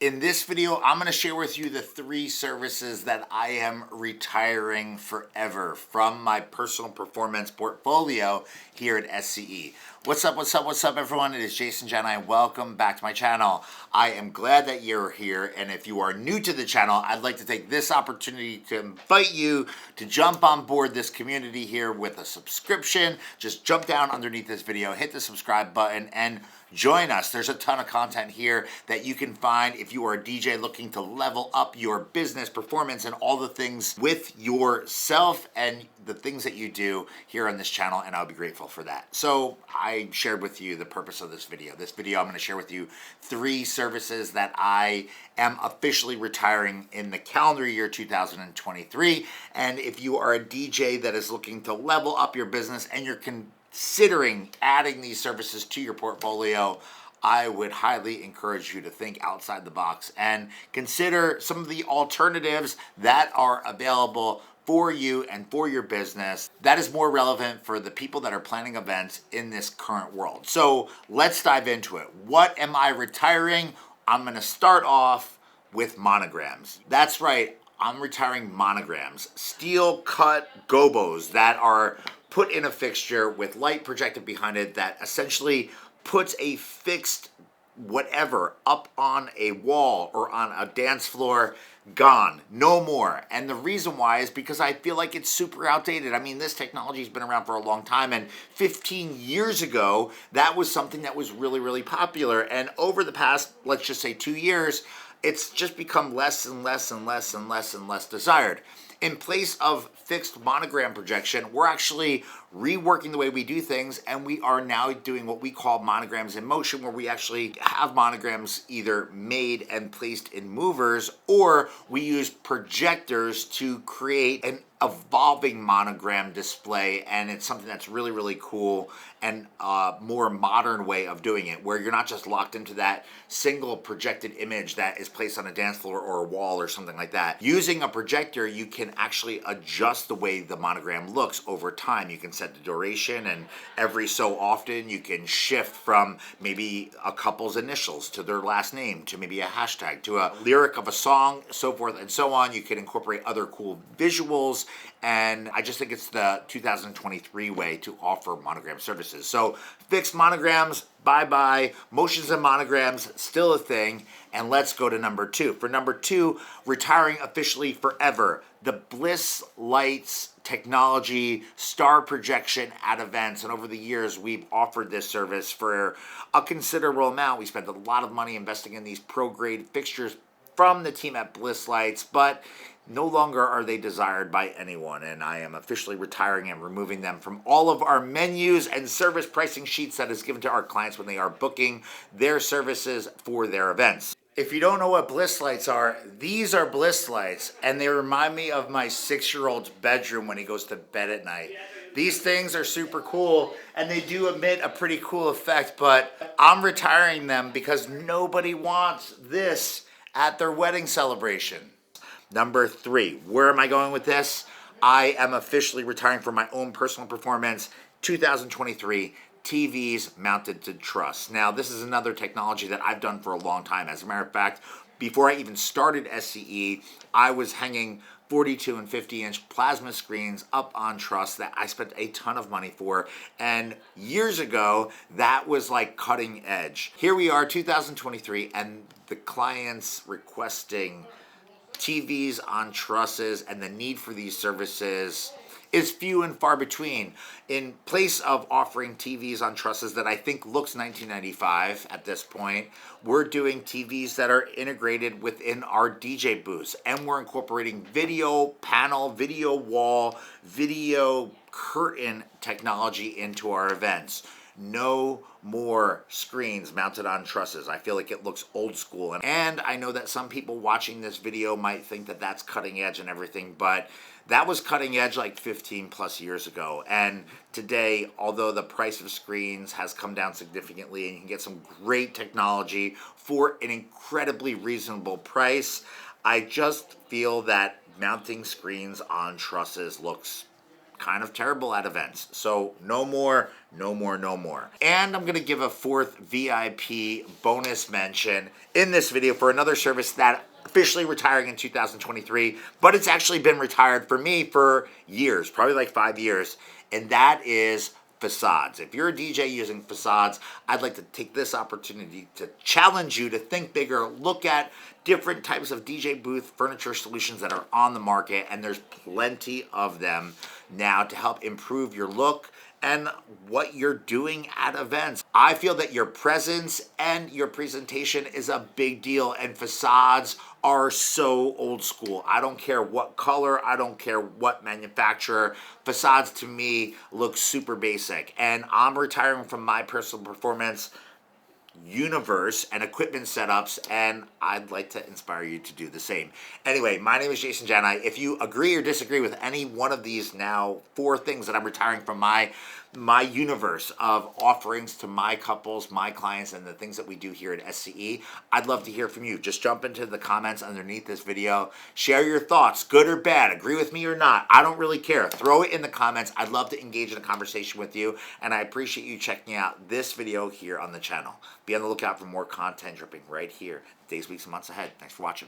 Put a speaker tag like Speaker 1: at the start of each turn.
Speaker 1: In this video, I'm going to share with you the 3 services that I am retiring forever from my personal performance portfolio here at SCE. What's up, everyone? It is Jason Jani. Welcome back to my channel. I am glad that you're here, and if you are new to the channel, I'd like to take this opportunity to invite you to jump on board this community here with a subscription. Just jump down underneath this video, hit the subscribe button, and join us. There's a ton of content here that you can find if you are a DJ looking to level up your business performance and all the things with yourself and the things that you do here on this channel, and I'll be grateful for that. So I shared with you the purpose of this video. This video, I'm going to share with you 3 services that I am officially retiring in the calendar year 2023. And if you are a DJ that is looking to level up your business and you're considering adding these services to your portfolio, I would highly encourage you to think outside the box and consider some of the alternatives that are available for you and for your business that is more relevant for the people that are planning events in this current world. So let's dive into it. What am I retiring? I'm going to start off with monograms. That's right, I'm retiring monograms. Steel cut gobos that are put in a fixture with light projected behind it that essentially puts a fixed whatever up on a wall or on a dance floor. Gone, no more. And the reason why is because I feel like it's super outdated. I mean, this technology has been around for a long time, and 15 years ago, that was something that was really, really popular. And over the past, let's just say 2 years, it's just become less and less and less and less and less desired. In place of fixed monogram projection, we're actually reworking the way we do things, and we are now doing what we call monograms in motion, where we actually have monograms either made and placed in movers, or we use projectors to create an evolving monogram display, and it's something that's really, really cool and a more modern way of doing it, where you're not just locked into that single projected image that is placed on a dance floor or a wall or something like that. Using a projector, you can actually adjust the way the monogram looks over time. You can set the duration, and every so often you can shift from maybe a couple's initials to their last name to maybe a hashtag to a lyric of a song, so forth and so on. You can incorporate other cool visuals, and I just think it's the 2023 way to offer monogram services. So fixed monograms, bye-bye. Motions and monograms, still a thing. And let's go to number 2. For number 2, retiring officially forever, the Bliss lights technology, star projection at events. And over the years, we've offered this service for a considerable amount. We spent a lot of money investing in these pro-grade fixtures from the team at Bliss Lights, but no longer are they desired by anyone, and I am officially retiring and removing them from all of our menus and service pricing sheets that is given to our clients when they are booking their services for their events. If you don't know what Bliss lights are, these are Bliss lights, and they remind me of my 6-year-old's bedroom when he goes to bed at night. These things are super cool, and they do emit a pretty cool effect, but I'm retiring them because nobody wants this at their wedding celebration. Number 3, where am I going with this? I am officially retiring from my own personal performance 2023 TVs mounted to truss. Now, this is another technology that I've done for a long time. As a matter of fact, before I even started SCE, I was hanging 42 and 50-inch plasma screens up on truss that I spent a ton of money for. And years ago, that was like cutting edge. Here we are, 2023, and the clients requesting TVs on trusses, and the need for these services is few and far between. In place of offering TVs on trusses that I think looks 1995 at this point, we're doing TVs that are integrated within our DJ booths, and we're incorporating video panel, video wall, video curtain technology into our events. No more screens mounted on trusses. I feel like it looks old school. And I know that some people watching this video might think that that's cutting edge and everything, but that was cutting edge like 15 plus years ago. And today, although the price of screens has come down significantly and you can get some great technology for an incredibly reasonable price, I just feel that mounting screens on trusses looks kind of terrible at events. So no more, no more, no more. And I'm going to give a fourth VIP bonus mention in this video for another service that officially retiring in 2023, but it's actually been retired for me for years, probably like 5 years, and that is Facades. If you're a DJ using Facades, I'd like to take this opportunity to challenge you to think bigger, look at different types of DJ booth furniture solutions that are on the market, and there's plenty of them now to help improve your look and what you're doing at events. I feel that your presence and your presentation is a big deal, and Facades are so old school. I don't care what color, I don't care what manufacturer. Facades to me look super basic, and I'm retiring from my personal performance universe and equipment setups, and I'd like to inspire you to do the same. Anyway, my name is Jason Jani. If you agree or disagree with any one of these now 4 things that I'm retiring from my universe of offerings to my couples, my clients, and the things that we do here at SCE, I'd love to hear from you. Just jump into the comments underneath this video. Share your thoughts, good or bad, agree with me or not. I don't really care. Throw it in the comments. I'd love to engage in a conversation with you, and I appreciate you checking out this video here on the channel. Be on the lookout for more content dripping right here, days, weeks, and months ahead. Thanks for watching.